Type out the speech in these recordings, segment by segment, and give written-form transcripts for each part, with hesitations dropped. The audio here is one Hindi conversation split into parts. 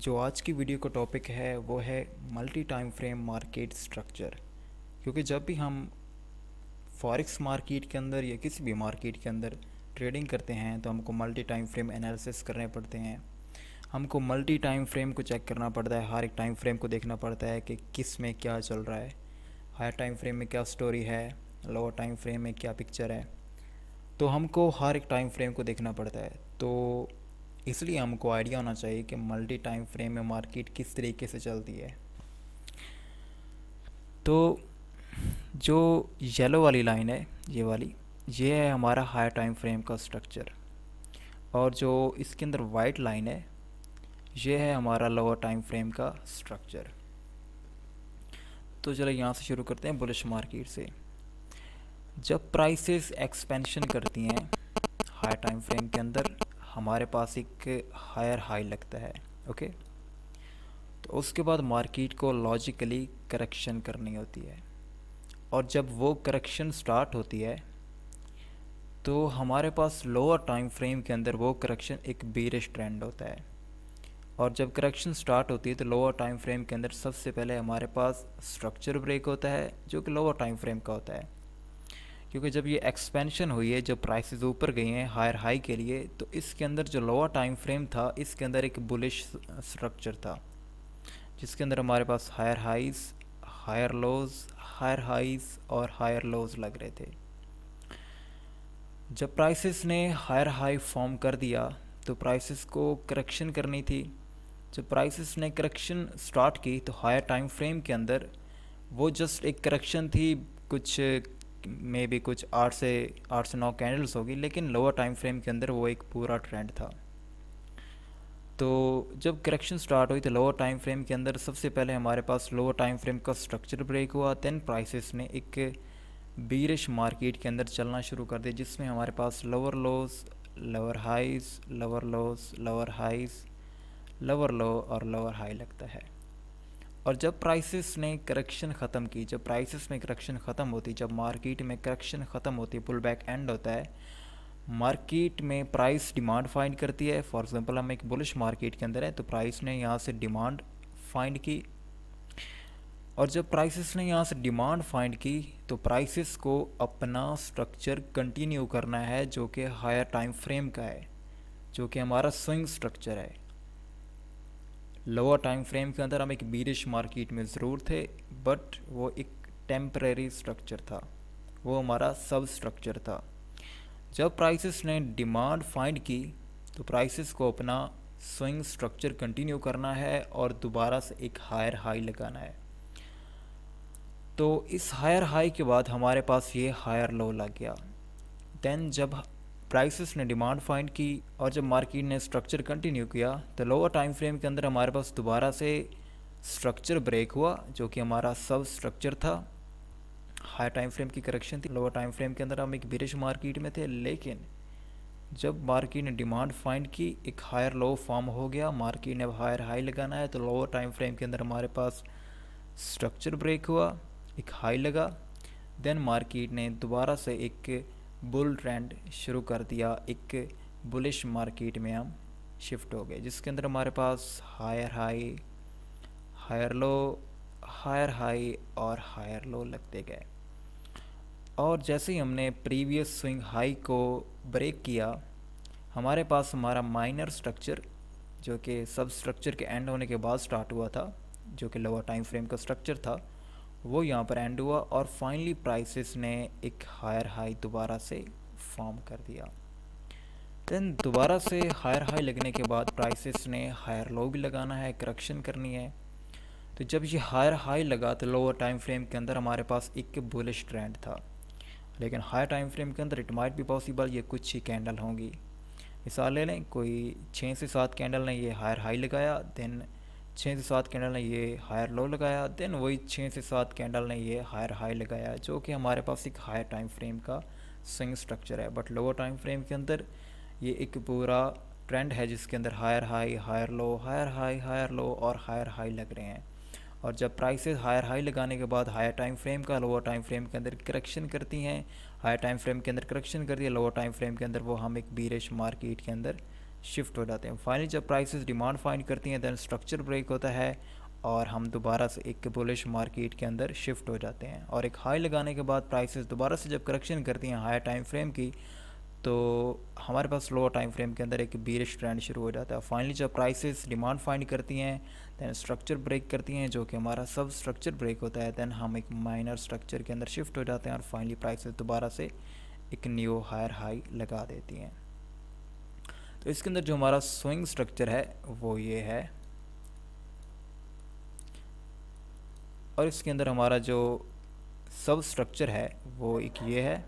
जो आज की वीडियो का टॉपिक है वो है multi time frame market structure. क्योंकि जब भी हम फॉरेक्स मार्केट के अंदर या किसी भी मार्केट के अंदर ट्रेडिंग करते हैं तो हमको मल्टी टाइम फ्रेम एनालिसिस करने पड़ते हैं। हमको मल्टी टाइम फ्रेम को चेक करना पड़ता है, हर एक टाइम फ्रेम को देखना पड़ता है कि किस में क्या चल रहा है, हायर टाइम फ्रेम में क्या स्टोरी है, लोअर टाइम फ्रेम में क्या पिक्चर है। तो हमको हर एक टाइम फ्रेम को देखना पड़ता है। तो इसलिए हमको आइडिया होना चाहिए कि मल्टी टाइम फ्रेम में मार्केट किस तरीके से चलती है। तो जो येलो वाली लाइन है, ये वाली, ये है हमारा हायर टाइम फ्रेम का स्ट्रक्चर। और जो इसके अंदर वाइट लाइन है, ये है हमारा लोअर टाइम फ्रेम का स्ट्रक्चर। तो चलो यहाँ से शुरू करते हैं बुलिश मार्केट से। जब प्राइसेस एक्सपेंशन करती हैं हायर टाइम फ्रेम के अंदर, हमारे पास एक हायर हाई लगता है। ओके, तो उसके बाद मार्केट को लॉजिकली करेक्शन करनी होती है। और जब वो करेक्शन स्टार्ट होती है तो हमारे पास लोअर टाइम फ्रेम के अंदर वो करेक्शन एक बेरिश ट्रेंड होता है। और जब करेक्शन स्टार्ट होती है तो लोअर टाइम फ्रेम के अंदर सबसे पहले हमारे पास स्ट्रक्चर ब्रेक होता है, जो कि लोअर टाइम फ्रेम का होता है। क्योंकि जब ये एक्सपेंशन हुई है, जब प्राइसेस ऊपर गई हैं हायर हाई के लिए, तो इसके अंदर जो लोअर टाइम फ्रेम था, इसके अंदर एक बुलिश स्ट्रक्चर था, जिसके अंदर हमारे पास higher highs, higher lows, higher highs और हायर लोज लग रहे थे। जब प्राइसेस ने हायर हाई फॉर्म कर दिया तो प्राइसेस को करेक्शन करनी थी। जब प्राइसेस ने करेक्शन स्टार्ट की तो हायर टाइम फ्रेम के अंदर वो जस्ट एक करेक्शन थी, कुछ मे बी कुछ 8 से 9 कैंडल्स होगी, लेकिन लोअर टाइम फ्रेम के अंदर वो एक पूरा ट्रेंड था। तो जब करेक्शन स्टार्ट हुई तो लोअर टाइम फ्रेम के अंदर सबसे पहले हमारे पास लोअर टाइम फ्रेम का स्ट्रक्चर ब्रेक हुआ। देन प्राइसेस ने एक बीरिश मार्केट के अंदर चलना शुरू कर दिया, जिसमें हमारे पास lower lows, lower highs, lower lows, lower highs, lower low और लोअर हाई लगता है। और जब प्राइसेस ने करेक्शन ख़त्म की, जब प्राइसेस में करेक्शन ख़त्म होती, जब मार्केट में करेक्शन ख़त्म होती, पुल बैक एंड होता है, मार्केट में प्राइस डिमांड फाइंड करती है। फॉर एग्जांपल हम एक बुलिश मार्केट के अंदर है तो प्राइस ने यहाँ से डिमांड फाइंड की। और जब प्राइसेस ने यहाँ से डिमांड फाइंड की तो प्राइसेस को अपना स्ट्रक्चर कंटिन्यू करना है, जो कि हायर टाइम फ्रेम का है, जो कि हमारा स्विंग स्ट्रक्चर है। लोअर टाइम फ्रेम के अंदर हम एक बीरिश मार्केट में ज़रूर थे, बट वो एक टेम्परेरी स्ट्रक्चर था, वो हमारा सब स्ट्रक्चर था। जब प्राइसेस ने डिमांड फाइंड की तो प्राइसेस को अपना स्विंग स्ट्रक्चर कंटिन्यू करना है और दोबारा से एक हायर हाई लगाना है। तो इस हायर हाई के बाद हमारे पास ये हायर लो लग गया। देन जब प्राइसेस ने डिमांड फाइंड की और जब मार्केट ने स्ट्रक्चर कंटिन्यू किया तो लोअर टाइम फ्रेम के अंदर हमारे पास दोबारा से स्ट्रक्चर ब्रेक हुआ, जो कि हमारा सब स्ट्रक्चर था। हायर टाइम फ्रेम की करेक्शन थी, लोअर टाइम फ्रेम के अंदर हम एक बेरिश मार्केट में थे, लेकिन जब मार्केट ने डिमांड फाइंड की एक हायर लो फॉर्म हो गया, मार्केट ने अब हायर हाई लगाना है, तो लोअर टाइम फ्रेम के अंदर हमारे पास स्ट्रक्चर ब्रेक हुआ, एक हाई लगा। देन मार्केट ने दोबारा से एक बुल ट्रेंड शुरू कर दिया, एक बुलिश मार्केट में हम शिफ्ट हो गए, जिसके अंदर हमारे पास higher high, higher low, higher high और हायर लो लगते गए। और जैसे ही हमने प्रीवियस स्विंग हाई को ब्रेक किया, हमारे पास हमारा माइनर स्ट्रक्चर, जो कि सब स्ट्रक्चर के एंड होने के बाद स्टार्ट हुआ था, जो कि लोअर टाइम फ्रेम का स्ट्रक्चर था, वो यहाँ पर एंड हुआ और फाइनली प्राइसेस ने एक हायर हाई दोबारा से फॉर्म कर दिया। देन दोबारा से हायर हाई लगने के बाद प्राइसेस ने हायर लो भी लगाना है, करेक्शन करनी है। तो जब ये हायर हाई लगा तो लोअर टाइम फ्रेम के अंदर हमारे पास एक बुलिश ट्रेंड था, लेकिन हायर टाइम फ्रेम के अंदर इट माइट भी पॉसिबल ये कुछ ही कैंडल होंगी। मिसाल ले लें, कोई 6 से 7 कैंडल ने ये हायर हाई लगाया, देन 6 से 7 कैंडल ने ये हायर लो लगाया, देन वही 6 से 7 कैंडल ने ये हायर हाई लगाया, जो कि हमारे पास एक हायर टाइम फ्रेम का स्विंग स्ट्रक्चर है। बट लोअर टाइम फ्रेम के अंदर ये एक पूरा ट्रेंड है, जिसके अंदर higher high, higher low, higher high, higher low और हायर हाई लग रहे हैं। और जब प्राइसेस हायर हाई लगाने के बाद हायर टाइम फ्रेम का लोअर टाइम फ्रेम के अंदर करेक्शन करती हैं, हायर टाइम फ्रेम के अंदर करेक्शन करती है लोअर टाइम फ्रेम के अंदर, वो हम एक बीरिश मार्केट के अंदर शिफ्ट हो जाते हैं। फाइनली जब प्राइसेस डिमांड फाइंड करती हैं देन स्ट्रक्चर ब्रेक होता है और हम दोबारा से एक बुलिश मार्केट के अंदर शिफ्ट हो जाते हैं। और एक हाई लगाने के बाद प्राइसेस दोबारा से जब करेक्शन करती हैं हायर टाइम फ्रेम की, तो हमारे पास लोअर टाइम फ्रेम के अंदर एक बीरिश ट्रेंड शुरू हो जाता है। फाइनली जब प्राइसेस डिमांड फाइंड करती हैं दैन स्ट्रक्चर ब्रेक करती हैं, जो कि हमारा सब स्ट्रक्चर ब्रेक होता है, दैन हम एक माइनर स्ट्रक्चर के अंदर शिफ्ट हो जाते हैं और फाइनली प्राइसेस दोबारा से एक न्यू हायर हाई लगा देती हैं। तो इसके अंदर जो हमारा स्विंग स्ट्रक्चर है वो ये है, और इसके अंदर हमारा जो सब स्ट्रक्चर है वो एक ये है,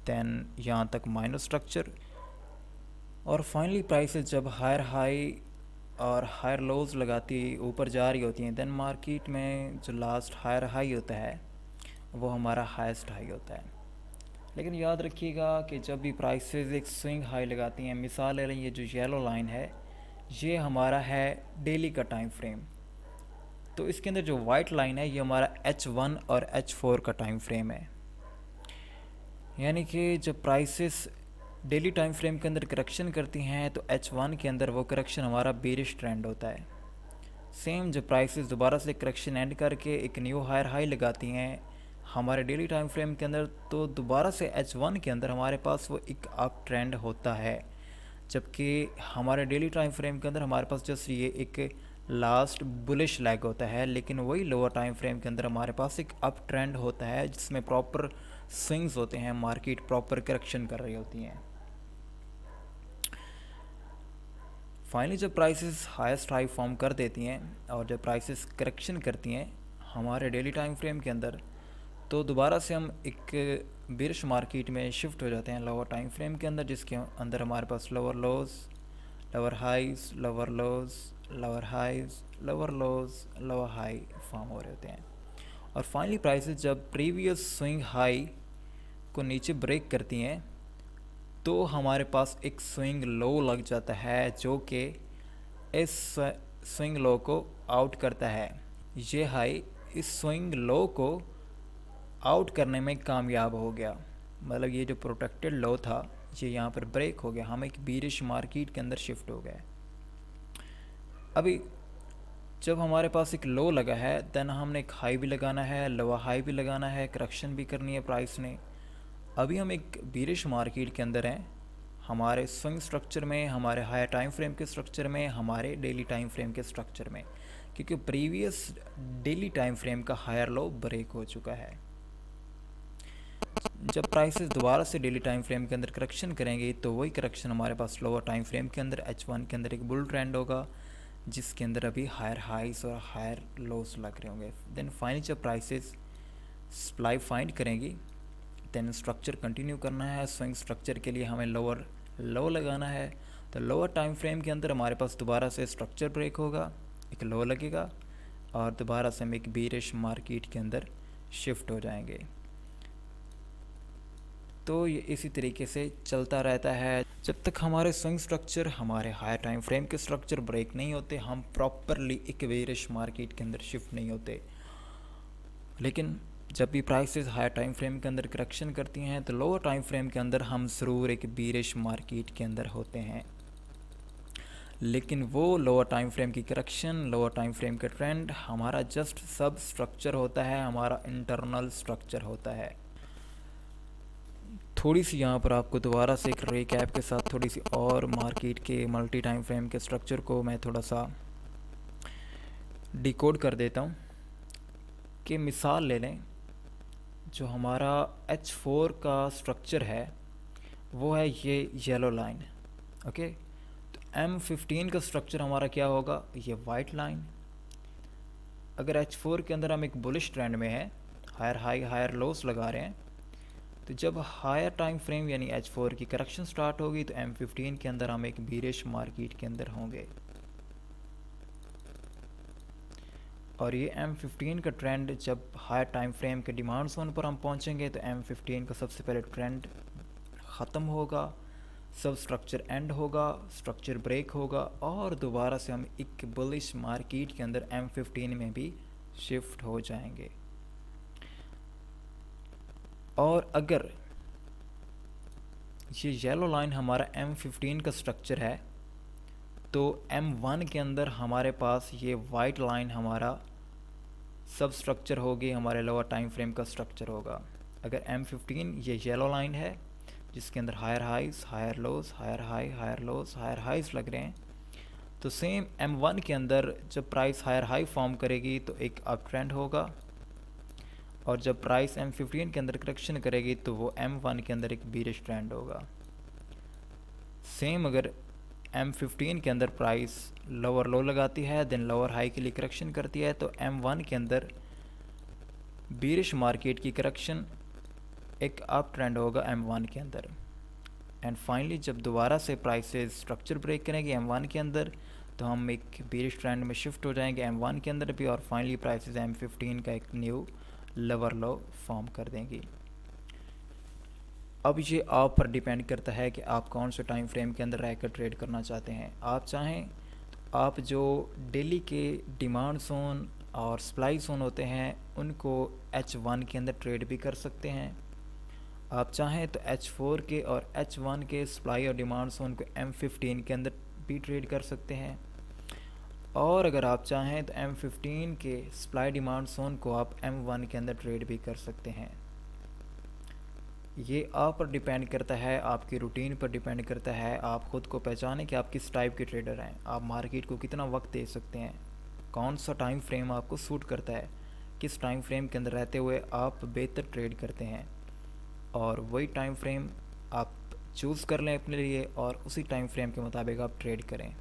दैन यहाँ तक माइनर स्ट्रक्चर। और फाइनली प्राइसेस जब हायर हाई और हायर लोज लगाती ऊपर जा रही होती हैं दैन मार्केट में जो लास्ट हायर हाई होता है वो हमारा हाईएस्ट हाई होता है। लेकिन याद रखिएगा कि जब भी प्राइसेस एक स्विंग हाई लगाती हैं, मिसाल ले लें ये जो येलो लाइन है ये हमारा है डेली का टाइम फ्रेम, तो इसके अंदर जो वाइट लाइन है ये हमारा H1 और H4 का टाइम फ्रेम है। यानी कि जब प्राइसेस डेली टाइम फ्रेम के अंदर करेक्शन करती हैं तो H1 के अंदर वो करेक्शन हमारा बेरिश ट्रेंड होता है। सेम जब प्राइसेस दोबारा से करेक्शन एंड करके एक न्यू हायर हाई लगाती हैं हमारे डेली टाइम फ्रेम के अंदर, तो दोबारा से H1 के अंदर हमारे पास वो एक अप ट्रेंड होता है। जबकि हमारे डेली टाइम फ्रेम के अंदर हमारे पास जस्ट ये एक लास्ट बुलिश लैग होता है, लेकिन वही लोअर टाइम फ्रेम के अंदर हमारे पास एक अप ट्रेंड होता है जिसमें प्रॉपर स्विंग्स होते हैं, मार्केट प्रॉपर करेक्शन कर रही होती हैं। फाइनली जब प्राइसेस हाईएस्ट हाई फॉर्म कर देती हैं और जब प्राइसेस करेक्शन करती हैं हमारे डेली टाइम फ्रेम के अंदर, तो दोबारा से हम एक बियरिश मार्केट में शिफ्ट हो जाते हैं लोअर टाइम फ्रेम के अंदर, जिसके अंदर हमारे पास lower lows, lower highs, lower lows, lower highs, lower lows, lower high form हो रहे होते हैं। और फाइनली प्राइसेस जब प्रीवियस स्विंग हाई को नीचे ब्रेक करती हैं तो हमारे पास एक स्विंग लो लग जाता है जो कि इस स्विंग लो को आउट करता है। ये हाई इस स्विंग लो को आउट करने में कामयाब हो गया, मतलब ये जो प्रोटेक्टेड लो था ये यहाँ पर ब्रेक हो गया, हम एक बीरिश मार्केट के अंदर शिफ्ट हो गए। अभी जब हमारे पास एक लो लगा है देन हमने एक हाई भी लगाना है, लोअर हाई भी लगाना है, करेक्शन भी करनी है प्राइस ने। अभी हम एक बीरिश मार्केट के अंदर हैं, हमारे स्विंग स्ट्रक्चर में, हमारे हायर टाइम फ्रेम के स्ट्रक्चर में, हमारे डेली टाइम फ्रेम के स्ट्रक्चर में, क्योंकि प्रीवियस डेली टाइम फ्रेम का हायर लो ब्रेक हो चुका है। जब प्राइसेस दोबारा से डेली टाइम फ्रेम के अंदर करेक्शन करेंगे तो वही करेक्शन हमारे पास लोअर टाइम फ्रेम के अंदर H1 के अंदर एक बुल ट्रेंड होगा जिसके अंदर अभी हायर हाइज और हायर लोस लग रहे होंगे। देन फाइनली जब प्राइसेस सप्लाई फाइंड करेंगी देन स्ट्रक्चर कंटिन्यू करना है। स्विंग स्ट्रक्चर के लिए हमें लोअर लो लगाना है, तो लोअर टाइम फ्रेम के अंदर हमारे पास दोबारा से स्ट्रक्चर ब्रेक होगा, एक लो लगेगा और दोबारा से हम एक बीरिश मार्केट के अंदर शिफ्ट हो जाएंगे। तो ये इसी तरीके से चलता रहता है जब तक हमारे स्विंग स्ट्रक्चर, हमारे हायर टाइम फ्रेम के स्ट्रक्चर ब्रेक नहीं होते, हम प्रॉपरली एक बेरिश मार्केट के अंदर शिफ्ट नहीं होते। लेकिन जब भी प्राइसेस हायर टाइम फ्रेम के अंदर करेक्शन करती हैं तो लोअर टाइम फ्रेम के अंदर हम ज़रूर एक बीरिश मार्केट के अंदर होते हैं, लेकिन वो लोअर टाइम फ्रेम की करेक्शन, लोअर टाइम फ्रेम का ट्रेंड हमारा जस्ट सब स्ट्रक्चर होता है, हमारा इंटरनल स्ट्रक्चर होता है। थोड़ी सी यहाँ पर आपको दोबारा से एक रिकैप के साथ थोड़ी सी और मार्केट के मल्टी टाइम फ्रेम के स्ट्रक्चर को मैं थोड़ा सा डिकोड कर देता हूँ कि मिसाल ले लें जो हमारा H4 का स्ट्रक्चर है वो है ये येलो लाइन, ओके। तो M15 का स्ट्रक्चर हमारा क्या होगा, ये वाइट लाइन। अगर H4 के अंदर हम एक बुलिश ट्रेंड में है, हायर हाई हायर लोस लगा रहे हैं, तो जब हायर टाइम फ्रेम यानी H4 की करेक्शन स्टार्ट होगी तो M15 के अंदर हम एक बीरिश मार्केट के अंदर होंगे। और ये M15 का ट्रेंड जब हायर टाइम फ्रेम के डिमांड जोन पर हम पहुंचेंगे तो M15 का सबसे पहले ट्रेंड ख़त्म होगा, सब स्ट्रक्चर एंड होगा, स्ट्रक्चर ब्रेक होगा और दोबारा से हम एक बुलिश मार्केट के अंदर M15 में भी शिफ्ट हो जाएंगे। और अगर ये येलो लाइन हमारा M15 का स्ट्रक्चर है, तो M1 के अंदर हमारे पास ये वाइट लाइन हमारा सब स्ट्रक्चर होगी, हमारे लोअर टाइम फ्रेम का स्ट्रक्चर होगा। अगर M15 ये येलो लाइन है जिसके अंदर higher highs, higher lows, higher high, higher lows, higher highs लग रहे हैं, तो सेम M1 के अंदर जब प्राइस हायर हाई फॉर्म करेगी तो एक अप ट्रेंड होगा, और जब प्राइस M15 के अंदर करेक्शन करेगी तो वो M1 के अंदर एक बीरिश ट्रेंड होगा। सेम अगर M15 के अंदर प्राइस लोअर लो लगाती है देन लोअर हाई के लिए करेक्शन करती है, तो M1 के अंदर बीरिश मार्केट की करेक्शन एक अप ट्रेंड होगा M1 के अंदर। एंड फाइनली जब दोबारा से प्राइसेस स्ट्रक्चर ब्रेक करेंगे M1 के अंदर, तो हम एक बीरिश ट्रेंड में शिफ्ट हो जाएंगे M1 के अंदर भी, और फाइनली प्राइसेस M15 का एक न्यू लोअर लो फॉर्म कर देंगी। अब ये आप पर डिपेंड करता है कि आप कौन से टाइम फ्रेम के अंदर रहकर ट्रेड करना चाहते हैं। आप चाहें तो आप जो डेली के डिमांड जोन और सप्लाई जोन होते हैं उनको H1 के अंदर ट्रेड भी कर सकते हैं। आप चाहें तो H4 के और H1 के सप्लाई और डिमांड जोन को M15 के अंदर भी ट्रेड कर सकते हैं, और अगर आप चाहें तो M15 के सप्लाई डिमांड जोन को आप M1 के अंदर ट्रेड भी कर सकते हैं। ये आप पर डिपेंड करता है, आपकी रूटीन पर डिपेंड करता है। आप ख़ुद को पहचानें कि आप किस टाइप के ट्रेडर हैं, आप मार्केट को कितना वक्त दे सकते हैं, कौन सा टाइम फ्रेम आपको सूट करता है, किस टाइम फ्रेम के अंदर रहते हुए आप बेहतर ट्रेड करते हैं, और वही टाइम फ्रेम आप चूज़ कर लें अपने लिए और उसी टाइम फ्रेम के मुताबिक आप ट्रेड करें।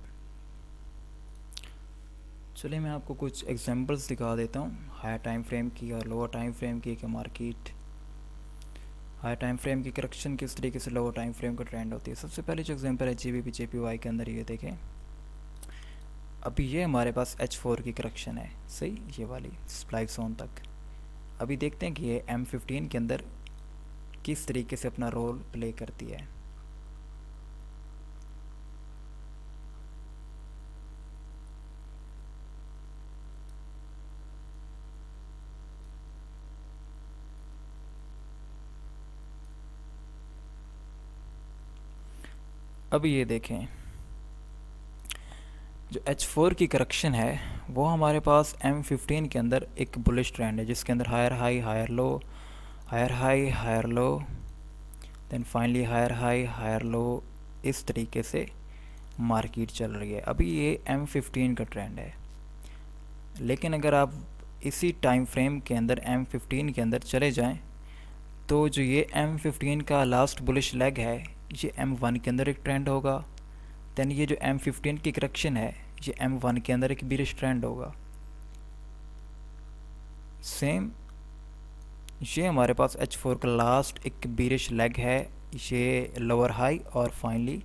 चलिए मैं आपको कुछ एग्जांपल्स दिखा देता हूँ हायर टाइम फ्रेम की और लोअर टाइम फ्रेम की, कि मार्केट हाई टाइम फ्रेम की करेक्शन किस तरीके से लोअर टाइम फ्रेम का ट्रेंड होती है। सबसे पहले जो एग्जांपल है GBP JPY के अंदर, ये देखें अभी ये हमारे पास H4 की करेक्शन है, सही, ये वाली सप्लाई जोन तक। अभी देखते हैं कि ये M15 के अंदर किस तरीके से अपना रोल प्ले करती है। अभी ये देखें जो H4 की करेक्शन है वो हमारे पास M15 के अंदर एक बुलिश ट्रेंड है, जिसके अंदर higher high, higher low, higher high, higher low, then finally higher high, higher low, इस तरीके से मार्केट चल रही है। अभी ये M15 का ट्रेंड है, लेकिन अगर आप इसी टाइम फ्रेम के अंदर M15 के अंदर चले जाएं तो जो ये M15 का लास्ट बुलिश लेग है ये M1 के अंदर एक ट्रेंड होगा, देन ये जो M15 की करेक्शन है ये M1 के अंदर एक बीरिश ट्रेंड होगा। सेम ये हमारे पास H4 का लास्ट एक बीरिश लेग है, ये लोअर हाई, और फाइनली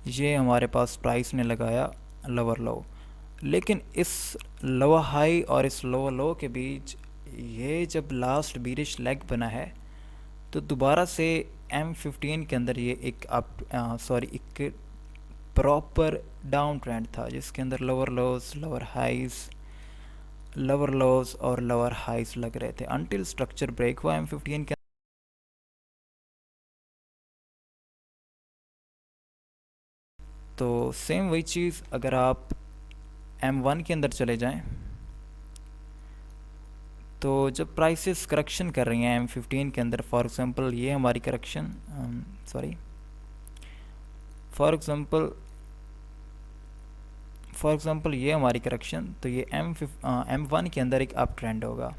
ये हमारे पास प्राइस ने लगाया लोअर लो। लेकिन इस लोअर हाई और इस लोअर लो के बीच ये जब लास्ट बीरिश लेग बना है तो दोबारा से M15 के अंदर ये एक एक प्रॉपर डाउन ट्रेंड था, जिसके अंदर lower lows, lower highs, lower lows और लोअर हाइज लग रहे थे अनटिल स्ट्रक्चर ब्रेक हुआ M15 के। तो सेम वही चीज़ अगर आप M1 के अंदर चले जाएं तो जब प्राइसेस करेक्शन कर रही हैं M15 के अंदर, फॉर एग्ज़ाम्पल ये हमारी करेक्शन फॉर एग्ज़ाम्पल ये हमारी करेक्शन, तो ये M1 के अंदर एक अप ट्रेंड होगा।